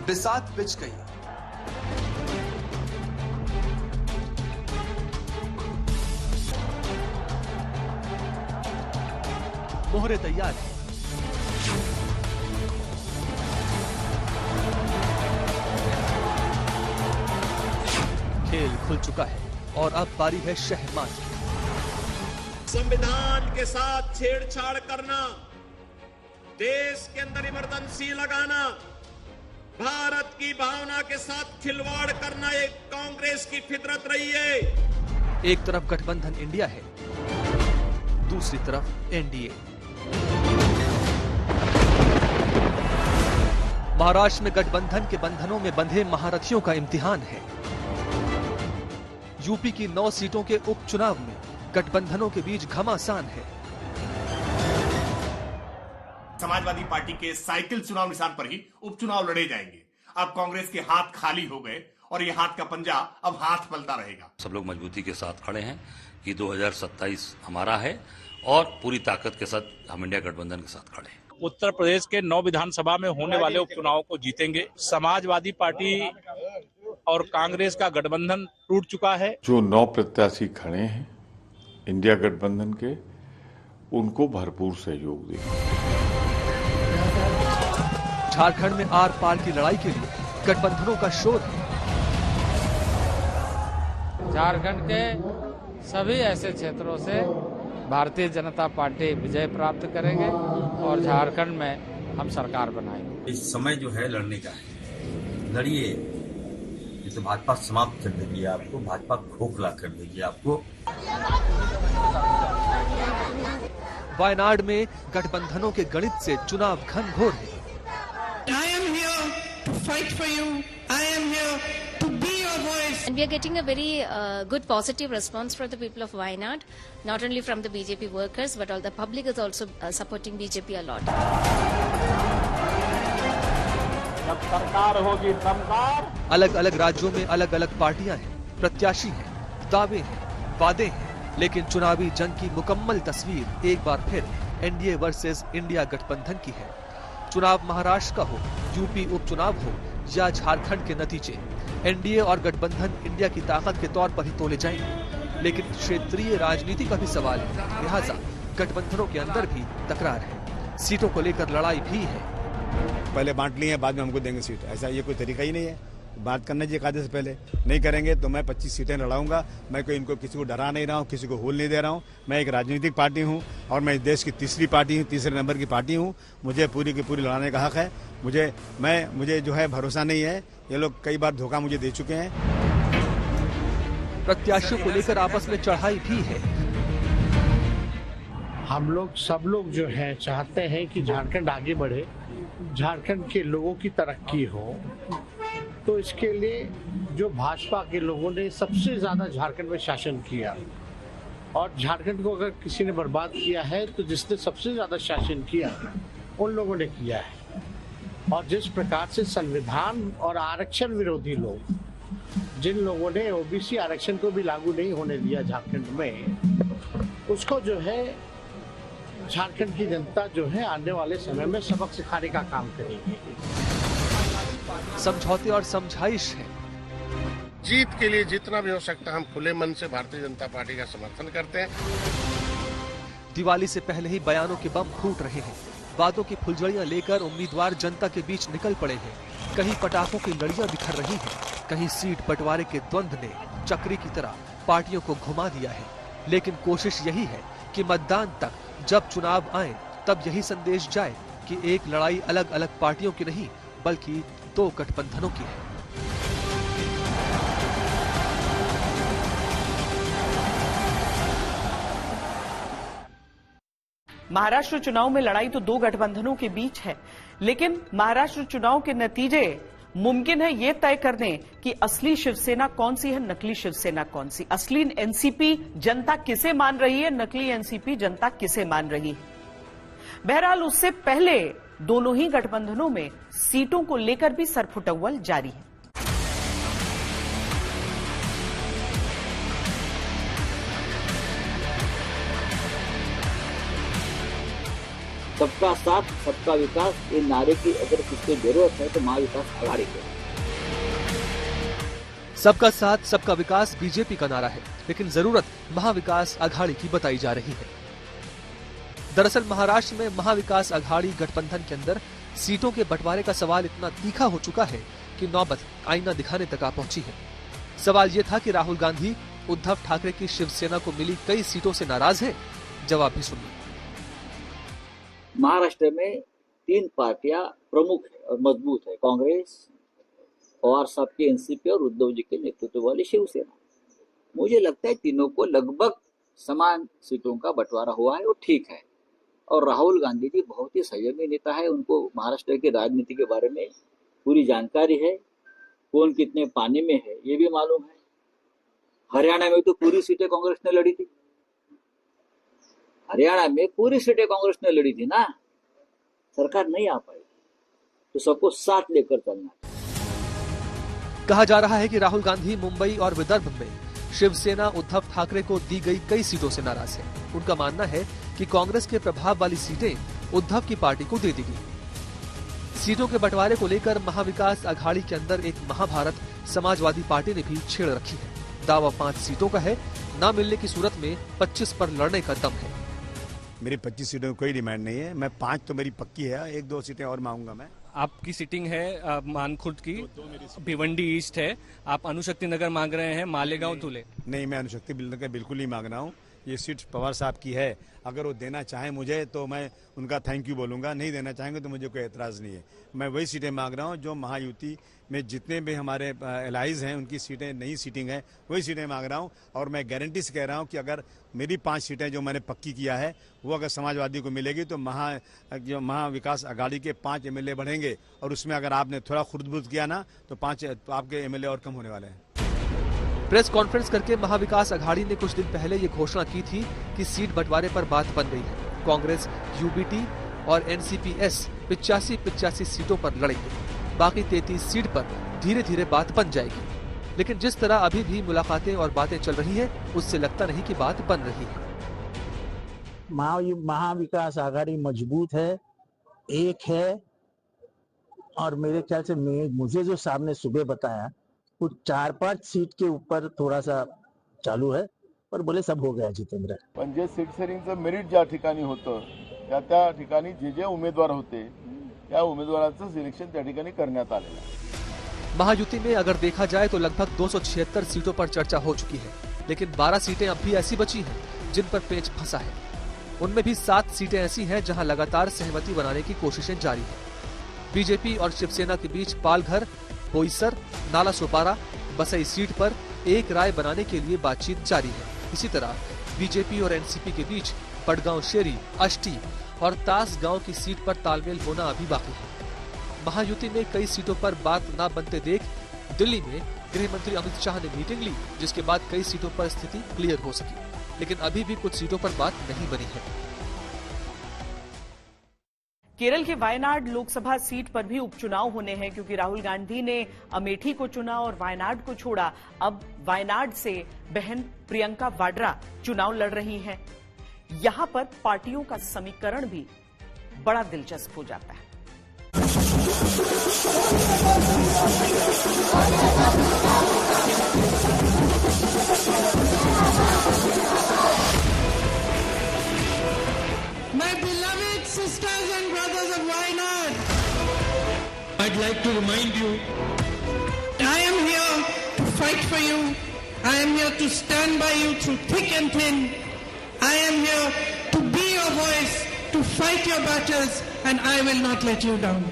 बिसात बिछ गई। मोहरे तैयार हैं। खेल खुल चुका है और अब बारी है शहमाज की। संविधान के साथ छेड़छाड़ करना, देश के अंदर इमरजेंसी लगाना, भारत की भावना के साथ खिलवाड़ करना एक कांग्रेस की फितरत रही है। एक तरफ गठबंधन इंडिया है, दूसरी तरफ एनडीए। महाराष्ट्र में गठबंधन के बंधनों में बंधे महारथियों का इम्तिहान है। यूपी की 9 सीटों के उपचुनाव में गठबंधनों के बीच घमासान है। समाजवादी पार्टी के साइकिल चुनाव निशान पर ही उपचुनाव लड़े जाएंगे। अब कांग्रेस के हाथ खाली हो गए और ये हाथ का पंजा अब हाथ पलता रहेगा। सब लोग मजबूती के साथ खड़े हैं कि 2027 हमारा है और पूरी ताकत के साथ हम इंडिया गठबंधन के साथ खड़े हैं। उत्तर प्रदेश के 9 विधानसभा में होने वाले उपचुनाव को जीतेंगे। समाजवादी पार्टी और कांग्रेस का गठबंधन टूट चुका है। जो 9 प्रत्याशी खड़े हैं इंडिया गठबंधन के, उनको भरपूर सहयोग देंगे। झारखंड में आर पार की लड़ाई के लिए गठबंधनों का शोर है। झारखंड के सभी ऐसे क्षेत्रों से भारतीय जनता पार्टी विजय प्राप्त करेंगे और झारखंड में हम सरकार बनाएंगे। इस समय जो है लड़ने का है, लड़िए। तो भाजपा समाप्त कर देगी आपको, भाजपा खोखला कर देगी आपको। वायनाड में गठबंधनों के गणित से चुनाव घनघोर है। I am here to fight for you. I am here to be your voice. And we are getting a very good positive response from the people of Wayanad, not only from the BJP workers, but all the public is also supporting BJP a lot. जब सरकार होगी सरकार। अलग अलग राज्यों में अलग अलग पार्टियां हैं, प्रत्याशी हैं, दावे हैं, वादे हैं, लेकिन चुनावी जंग की मुकम्मल तस्वीर एक बार फिर एनडीए वर्सेस इंडिया गठबंधन की है। चुनाव महाराष्ट्र का हो, यूपी उपचुनाव हो या झारखंड के नतीजे, एनडीए और गठबंधन इंडिया की ताकत के तौर पर ही तोले जाएंगे। लेकिन क्षेत्रीय राजनीति का भी सवाल है, लिहाजा गठबंधनों के अंदर भी तकरार है, सीटों को लेकर लड़ाई भी है। पहले बांट लिए हैं, बाद में हमको देंगे सीट, ऐसा ये कोई तरीका ही नहीं है। बात करना चाहिए कायदे से पहले। नहीं करेंगे तो मैं 25 सीटें लड़ाऊंगा। मैं कोई इनको किसी को डरा नहीं रहा हूँ, किसी को होल नहीं दे रहा हूँ। मैं एक राजनीतिक पार्टी हूँ और मैं इस देश की तीसरी पार्टी हूँ, तीसरे नंबर की पार्टी हूँ। मुझे पूरी की पूरी लड़ाने का हक है। मुझे जो है भरोसा नहीं है। ये लोग कई बार धोखा मुझे दे चुके हैं। प्रत्याशियों को लेकर आपस में चढ़ाई भी है। हम लोग सब लोग जो है चाहते हैं कि झारखंड आगे बढ़े, झारखंड के लोगों की तरक्की हो। तो इसके लिए जो भाजपा के लोगों ने सबसे ज्यादा झारखंड में शासन किया, और झारखंड को अगर किसी ने बर्बाद किया है तो जिसने सबसे ज्यादा शासन किया उन लोगों ने किया है। और जिस प्रकार से संविधान और आरक्षण विरोधी लोग, जिन लोगों ने ओबीसी आरक्षण को भी लागू नहीं होने दिया झारखंड में, उसको जो है झारखंड की जनता जो है आने वाले समय में सबक सिखाने का काम करेगी। समझौते और समझाइश है। जीत के लिए जितना भी हो सकता है हम खुले मन से भारतीय जनता पार्टी का समर्थन करते हैं। दिवाली से पहले ही बयानों के बम फूट रहे हैं, वादों की फुलझड़ियां लेकर उम्मीदवार जनता के बीच निकल पड़े हैं। कहीं पटाखों की लड़ियां बिखर रही हैं, कहीं सीट बंटवारे के द्वंद्व ने चक्री की तरह पार्टियों को घुमा दिया है। लेकिन कोशिश यही है कि मतदान तक जब चुनाव आए तब यही संदेश जाए कि एक लड़ाई अलग अलग पार्टियों की नहीं बल्कि 2 गठबंधनों की है। महाराष्ट्र चुनाव में लड़ाई तो 2 गठबंधनों के बीच है, लेकिन महाराष्ट्र चुनाव के नतीजे मुमकिन है ये तय करने कि असली शिवसेना कौन सी है, नकली शिवसेना कौन सी। असली एनसीपी जनता किसे मान रही है, नकली एनसीपी जनता किसे मान रही है। बहरहाल उससे पहले दोनों ही गठबंधनों में सीटों को लेकर भी सरफुटअव्वल जारी है। सबका साथ सबका विकास, ये नारे की अगर किसकी जरूरत है तो महाविकास आघाड़ी को। सबका साथ सबका विकास बीजेपी का नारा है, लेकिन जरूरत महाविकास आघाड़ी की बताई जा रही है। दरअसल महाराष्ट्र में महाविकास आघाड़ी गठबंधन के अंदर सीटों के बंटवारे का सवाल इतना तीखा हो चुका है कि नौबत आईना दिखाने तक आ पहुंची है। सवाल ये था कि राहुल गांधी उद्धव ठाकरे की शिवसेना को मिली कई सीटों से नाराज हैं। जवाब भी सुनिए। महाराष्ट्र में 3 पार्टियां प्रमुख है और मजबूत है, कांग्रेस, पवार साहब की एनसीपी और उद्धव जी के नेतृत्व वाली शिवसेना। मुझे लगता है तीनों को लगभग समान सीटों का बंटवारा हुआ है, वो ठीक है। और राहुल गांधी जी बहुत ही संयमी नेता है, उनको महाराष्ट्र की राजनीति के बारे में पूरी जानकारी है, कौन कितने पानी में है ये भी मालूम है। हरियाणा में तो पूरी सीटें कांग्रेस ने लड़ी थी, हरियाणा में पूरी सीटें कांग्रेस ने लड़ी थी ना, सरकार नहीं आ पाई, तो सबको साथ लेकर चलना। कहा जा रहा है कि राहुल गांधी मुंबई और विदर्भ में शिवसेना उद्धव ठाकरे को दी गई कई सीटों से नाराज है। उनका मानना है कि कांग्रेस के प्रभाव वाली सीटें उद्धव की पार्टी को दे दी गई। सीटों के बंटवारे को लेकर महाविकास आघाड़ी के अंदर एक महाभारत समाजवादी पार्टी ने भी छेड़ रखी है। दावा 5 सीटों का है, न मिलने की सूरत में 25 पर लड़ने का दम है। मेरी 25 सीटों की कोई डिमांड नहीं है, मैं 5 तो मेरी पक्की है, 1-2 सीटें और मांगूंगा मैं। आपकी सीटिंग है मानखुर्द की, भिवंडी ईस्ट है, आप अणुशक्ति नगर मांग रहे हैं, मालेगांव धुले। नहीं, मैं अणुशक्ति नगर बिल्कुल नहीं मांग रहा हूँ, ये सीट पवार साहब की है। अगर वो देना चाहें मुझे तो मैं उनका थैंक यू बोलूंगा, नहीं देना चाहेंगे तो मुझे कोई एतराज नहीं है। मैं वही सीटें मांग रहा हूँ जो महायुति में जितने भी हमारे एलाइज हैं उनकी सीटें, नई सीटिंग है, वही सीटें मांग रहा हूँ। और मैं गारंटी से कह रहा हूँ कि अगर मेरी 5 सीटें जो मैंने पक्की किया है वो अगर समाजवादी को मिलेगी तो महाविकास आघाड़ी के 5 एमएलए बढ़ेंगे, और उसमें अगर आपने थोड़ा खुर्द-बुर्द किया ना तो 5 आपके एमएलए और कम होने वाले हैं। प्रेस कॉन्फ्रेंस करके महाविकास आघाड़ी ने कुछ दिन पहले ये घोषणा की थी कि सीट बंटवारे पर बात बन गई है। कांग्रेस यूबीटी और एनसीपीएस 85 सीटों पर लड़ेंगे, बाकी 33 सीट पर धीरे धीरे बात बन जाएगी। लेकिन जिस तरह अभी भी मुलाकातें और बातें चल रही हैं, उससे लगता नहीं कि बात बन रही है। महाविकास आघाड़ी मजबूत है, एक है, और मेरे ख्याल से मुझे जो सामने सुबह बताया वो 4-5 सीट के ऊपर थोड़ा सा चालू है, पर बोले सब हो गया जितेंद्र। पण जे सीट शेअरिंगचं मेरिट ज्या ठिकाणी होतं त्या ठिकाणी जे उमेदवार होते त्या उमेदवाराचं सिलेक्शन त्या ठिकाणी करण्यात आलेलं आहे। महायुति में अगर देखा जाए तो लगभग 276 सीटों पर चर्चा हो चुकी है, लेकिन 12 सीटें अब भी ऐसी बची हैं जिन पर पेच फंसा है। उनमें भी 7 सीटें ऐसी हैं जहां लगातार सहमति बनाने की कोशिशें जारी है। बीजेपी और शिवसेना के बीच पालघर, बोईसर, नाला सोपारा, बसई सीट पर एक राय बनाने के लिए बातचीत जारी है। इसी तरह बीजेपी और एनसीपी के बीच बड़गांव शेरी, अष्टी और तास गांव की सीट पर तालमेल होना अभी बाकी है। महायुति में कई सीटों पर बात न बनते देख दिल्ली में गृह मंत्री अमित शाह ने मीटिंग ली, जिसके बाद कई सीटों पर स्थिति क्लियर हो सकी, लेकिन अभी भी कुछ सीटों पर बात नहीं बनी है। केरल के वायनाड लोकसभा सीट पर भी उपचुनाव होने हैं, क्योंकि राहुल गांधी ने अमेठी को चुना और वायनाड को छोड़ा। अब वायनाड से बहन प्रियंका वाड्रा चुनाव लड़ रही हैं। यहां पर पार्टियों का समीकरण भी बड़ा दिलचस्प हो जाता है। My beloved sisters and brothers of Wayanad, I'd like to remind you, I am here to fight for you. I am here to stand by you through thick and thin. I am here to be your voice, to fight your battles, and I will not let you down.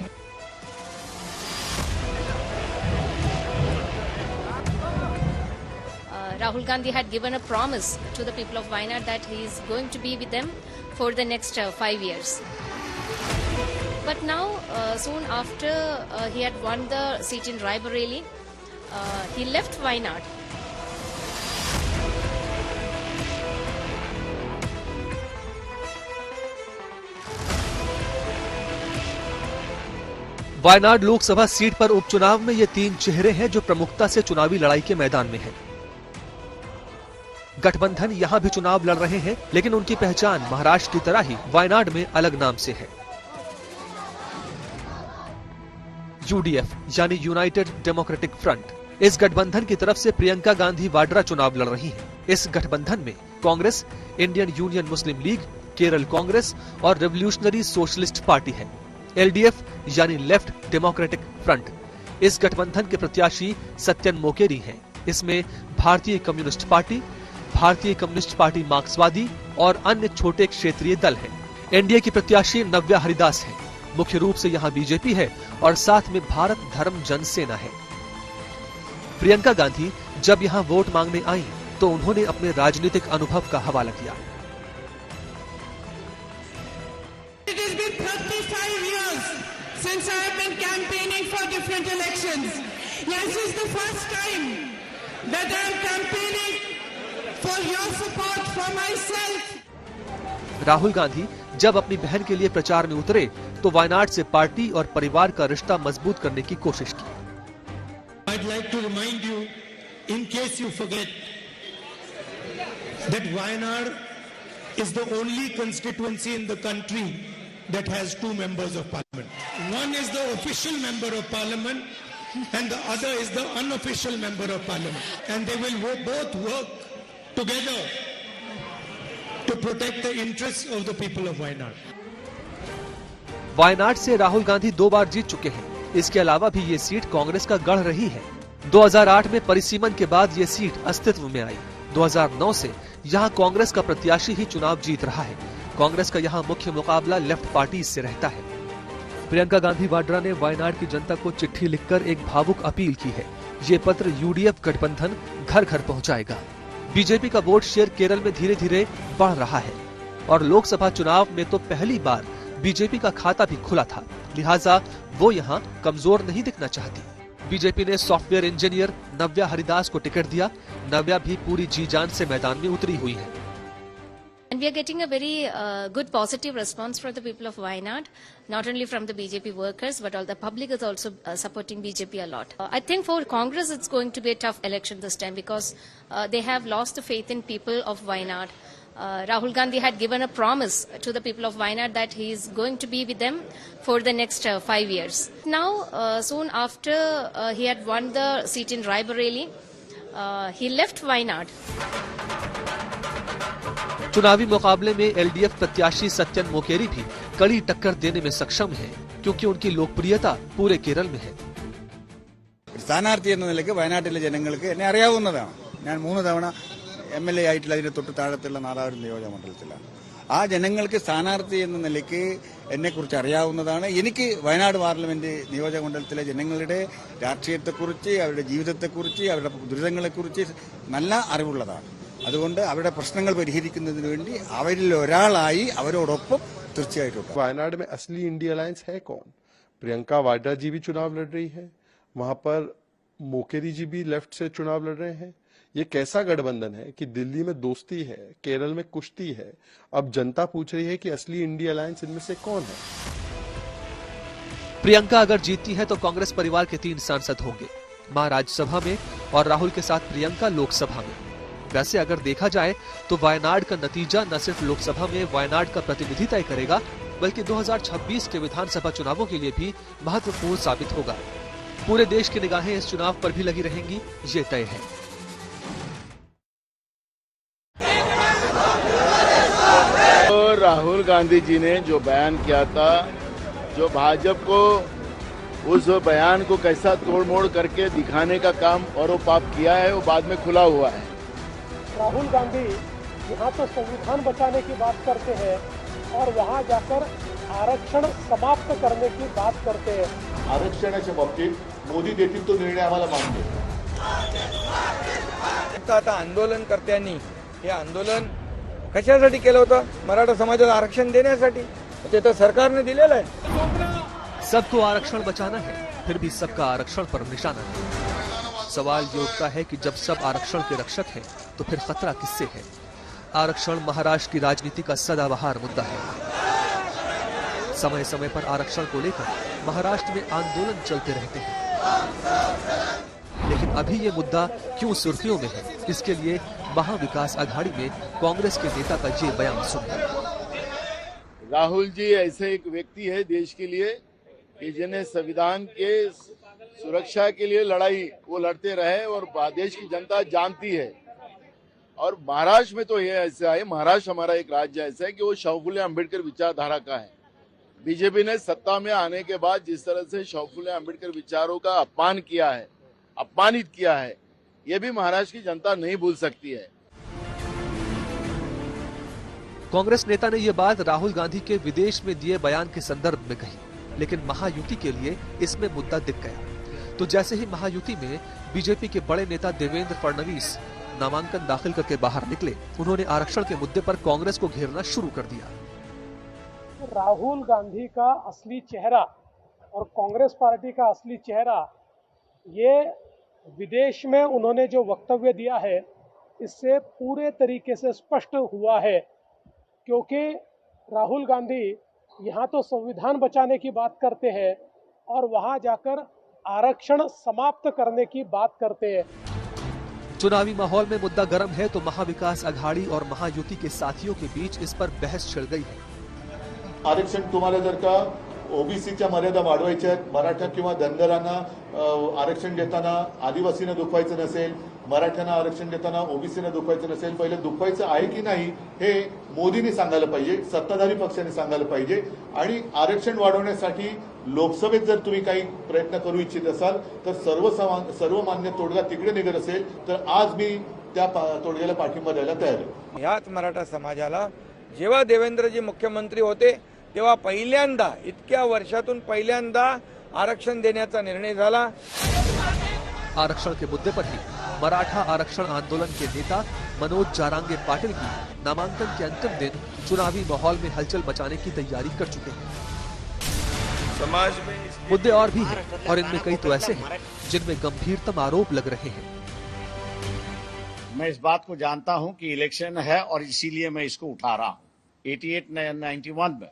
Rahul Gandhi had given a promise to the people of Wayanad that he is going to be with them for the next 5 years. But now, soon after he had won the seat in Raebareli, he left Wayanad. Wayanad Lok Sabha seat पर उपचुनाव में ये 3 चेहरे हैं जो प्रमुखता से चुनावी लड़ाई के मैदान में हैं। गठबंधन यहां भी चुनाव लड़ रहे हैं, लेकिन उनकी पहचान महाराष्ट्र की तरह ही वायनाड में अलग नाम से है। यूडीएफ यानी यूनाइटेड डेमोक्रेटिक फ्रंट। इस गठबंधन की तरफ से प्रियंका गांधी वाड्रा चुनाव लड़ रही हैं। इस गठबंधन में कांग्रेस, इंडियन यूनियन मुस्लिम लीग, केरल कांग्रेस और रेवोल्यूशनरी सोशलिस्ट पार्टी है। एलडीएफ यानी लेफ्ट डेमोक्रेटिक फ्रंट। इस गठबंधन के प्रत्याशी सत्यन मोकेरी हैं। इसमें भारतीय कम्युनिस्ट पार्टी, भारतीय कम्युनिस्ट पार्टी मार्क्सवादी और अन्य छोटे क्षेत्रीय दल हैं। एनडीए की प्रत्याशी नव्या हरिदास है। मुख्य रूप से यहाँ बीजेपी है और साथ में भारत धर्म जनसेना है। प्रियंका गांधी जब यहाँ वोट मांगने आई तो उन्होंने अपने राजनीतिक अनुभव का हवाला किया। It has been 35 years since I have been campaigning for different elections. This is the first time that I am campaigning for your support for myself. Rahul Gandhi जब अपनी बहन के लिए प्रचार में उतरे तो वायनाड से पार्टी और परिवार का रिश्ता मजबूत करने की कोशिश की। I'd like to remind you, in case you forget, that Wayanad is the only constituency in the country that has 2 members of parliament. One is the official member of parliament and the other is the unofficial member of parliament. And they will both work together to protect the interests of the people of Wayanad. Wayanad से राहुल गांधी 2 बार जीत चुके हैं। इसके अलावा भी ये seat Congress का गढ़ रही है। 2008 में परिसीमन के बाद ये सीट अस्तित्व में आई। 2009 से यहाँ कांग्रेस का प्रत्याशी ही चुनाव जीत रहा है। कांग्रेस का यहाँ मुख्य मुकाबला लेफ्ट पार्टी से रहता है। प्रियंका गांधी वाड्रा ने वायनाड की जनता को चिट्ठी लिखकर एक भावुक अपील की है। ये पत्र यूडीएफ गठबंधन घर घर पहुंचाएगा। बीजेपी का वोट शेयर केरल में धीरे धीरे बढ़ रहा है और लोकसभा चुनाव में तो पहली बार बीजेपी का खाता भी खुला था, लिहाजा वो यहाँ कमजोर नहीं दिखना चाहती। बीजेपी ने सॉफ्टवेयर इंजीनियर नव्या हरिदास को टिकट दिया। नव्या भी पूरी जी जान से मैदान में उतरी हुई है। And we are getting a very good positive response from the people of Wayanad, not only from the BJP workers, but all the public is also supporting BJP a lot. I think for Congress it's going to be a tough election this time because they have lost the faith in people of Wayanad. Rahul Gandhi had given a promise to the people of Wayanad that he is going to be with them for the next 5 years. Now, soon after he had won the seat in Raebareli, he left Wayanad. चुनावी मुकाबले में LDF प्रत्याशी सत्यन मोकेरी भी कड़ी टक्कर देने में सक्षम है क्योंकि उनकी लोकप्रियता पूरे केरल में है। സ്ഥാനാർത്ഥി എന്ന നിലയ്ക്ക് വയനാട്ടിലെ ജനങ്ങൾക്ക് എന്നെ അറിയാവുന്നതാണ്. ഞാൻ 3 തവണ എംഎൽഎ ആയിട്ടുള്ള അതിന്റെ തൊട്ട് താഴത്തുള്ള 4 നിയോജക മണ്ഡലത്തിലാണ്. ആ ജനങ്ങൾക്ക് സ്ഥാനാർത്ഥി എന്ന നിലയ്ക്ക് എന്നെക്കുറിച്ച് അറിയാവുന്നതാണ്. എനിക്ക് വയനാട് പാർലമെന്റ് നിയോജക മണ്ഡലത്തിലെ ജനങ്ങളുടെ രാഷ്ട്രീയത്തെക്കുറിച്ച്, അവരുടെ ജീവിതത്തെക്കുറിച്ച്, അവരുടെ ദുരിതങ്ങളെക്കുറിച്ച് നല്ല അറിവുള്ളതാണ്. അതുകൊണ്ട് അവരുടെ പ്രശ്നങ്ങൾ പരിഹരിക്കുന്നതിന് വേണ്ടി അവരിൽ ഒരാളായി അവരോടൊപ്പം തീർച്ചയായിട്ടും। वायनाड में असली इंडिया अलायंस है कौन? प्रियंका वाड्रा जी भी चुनाव लड़ रही है, वहां पर मोकेरी जी भी लेफ्ट से चुनाव लड़ रहे हैं। ये कैसा गठबंधन है कि दिल्ली में दोस्ती है, केरल में कुश्ती है। अब जनता पूछ रही है कि असली इंडिया अलायंस इनमें से कौन है? प्रियंका अगर जीतती है तो कांग्रेस परिवार के 3 सांसद होंगे, मां राज्यसभा में और राहुल के साथ प्रियंका लोकसभा में। वैसे अगर देखा जाए तो वायनाड का नतीजा न सिर्फ लोकसभा में वायनाड का प्रतिनिधि तय करेगा बल्कि 2026 के विधानसभा चुनावों के लिए भी महत्वपूर्ण साबित होगा। पूरे देश की निगाहें इस चुनाव पर भी लगी रहेंगी, ये तय है। तो राहुल गांधी जी ने जो बयान किया था, जो भाजपा को उस बयान को कैसा तोड़ मोड़ करके दिखाने का काम और वो पाप किया है, वो बाद में खुला हुआ है। राहुल गांधी यहाँ तो संविधान बचाने की बात करते हैं और वहाँ जाकर आरक्षण समाप्त करने की बात करते हैं। आरक्षणाच्या बाबतीत मोदी देतील तो निर्णय आम्हाला मान्य आहे। आता आंदोलनकर्त्यांनी हे आंदोलन कशासाठी केलं होतं? मराठा समाजाला आरक्षण देण्यासाठी। ते तर सरकारने दिलेलं आहे। सबको आरक्षण बचाना है, फिर भी सबका आरक्षण पर निशाना है। सवाल ये उठता है कि जब सब आरक्षण के रक्षक हैं, तो फिर खतरा किससे है? आरक्षण महाराष्ट्र की राजनीति का सदाबहार मुद्दा है। समय समय पर आरक्षण को लेकर महाराष्ट्र में आंदोलन चलते रहते हैं, लेकिन अभी ये मुद्दा क्यों सुर्खियों में है? इसके लिए महाविकास अघाड़ी में कांग्रेस के नेता का ये बयान सुनिए। राहुल जी ऐसे एक व्यक्ति है देश के लिए कि जिन्हें संविधान के सुरक्षा के लिए लड़ाई वो लड़ते रहे और देश की जनता जानती है। और महाराष्ट्र में तो ये ऐसा है, महाराष्ट्र हमारा एक राज्य ऐसा है कि वो शाहू फुले अम्बेडकर विचारधारा का है। बीजेपी ने सत्ता में आने के बाद जिस तरह से शाहू फुले अम्बेडकर विचारों का अपमान किया है, अपमानित किया है, ये भी महाराष्ट्र की जनता नहीं भूल सकती है। कांग्रेस नेता ने यह बात राहुल गांधी के विदेश में दिए बयान के संदर्भ में कही, लेकिन महायुति के लिए इसमें मुद्दा दिख गया। तो जैसे ही महायुति में बीजेपी के बड़े नेता देवेंद्र फडणवीस नामांकन दाखिल करके बाहर निकले, उन्होंने आरक्षण के मुद्दे पर कांग्रेस को घेरना शुरू कर दिया। राहुल गांधी का असली चेहरा और कांग्रेस पार्टी का असली चेहरा, ये विदेश में उन्होंने जो वक्तव्य दिया है इससे पूरे तरीके से स्पष्ट हुआ है। क्योंकि राहुल गांधी यहाँ तो संविधान बचाने की बात करते हैं और वहाँ जाकर आरक्षण समाप्त करने की बात करते हैं। चुनावी माहौल में मुद्दा गर्म है तो महाविकास आघाड़ी और महायुति के साथियों के बीच इस पर बहस छिड़ गई है। आरक्षण तुम्हाला जर का ओबीसीच्या मर्यादा वाढवायच्या आहेत, मराठा किंवा धनगरांना आरक्षण देताना आदिवासींना दुखवायचं नसेल, मराठ्यांना आरक्षण देताना ओबीसींना दुखवायचं नसेल, पहिले दुखवायचं आहे की नाही हे मोदींनी सांगायला पाहिजे, सत्ताधारी पक्षाने सांगायला पाहिजे। आणि आरक्षण वाढवण्यासाठी लोकसभेत जर तुम्ही काही प्रयत्न करू इच्छित असाल तर सर्वमान्य तोडगा तिकडे निघत असेल तर आज मी त्या तोडग्याला पाठिंबा द्यायला तयार आहे। याच मराठा समाजाला जेव्हा देवेंद्रजी मुख्यमंत्री होते तेव्हा पहिल्यांदा इतक्या वर्षातून पहिल्यांदा आरक्षण देण्याचा निर्णय झाला। आरक्षण के मुद्दे पर ही मराठा आरक्षण आंदोलन के नेता मनोज जारांगे पाटिल भी नामांकन के अंतिम दिन चुनावी माहौल में हलचल मचाने की तैयारी कर चुके हैं। समाज में मुद्दे और भी हैं और इनमें कई तो ऐसे हैं जिनमें गंभीरतम आरोप लग रहे हैं। मैं इस बात को जानता हूं कि इलेक्शन है और इसीलिए मैं इसको उठा रहा हूं। 88-91 में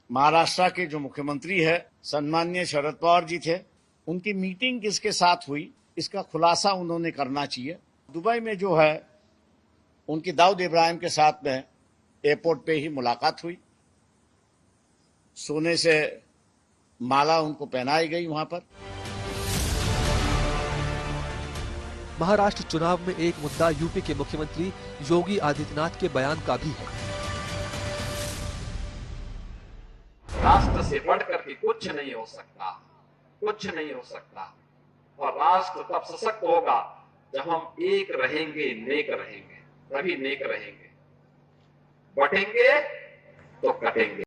महाराष्ट्र के जो मुख्यमंत्री है सम्माननीय शरद पवार जी थे, उनकी मीटिंग किसके साथ हुई इसका खुलासा उन्होंने करना चाहिए। दुबई में जो है उनकी दाऊद इब्राहिम के साथ में एयरपोर्ट पे ही मुलाकात हुई, सोने से माला उनको पहनाई गई वहां पर। महाराष्ट्र चुनाव में एक मुद्दा यूपी के मुख्यमंत्री योगी आदित्यनाथ के बयान का भी है। राष्ट्र से बढ़कर के कुछ नहीं हो सकता, कुछ नहीं हो सकता। और राष्ट्र तब सशक्त होगा जब हम एक रहेंगे, नेक रहेंगे, तभी नेक रहेंगे। बटेंगे तो कटेंगे।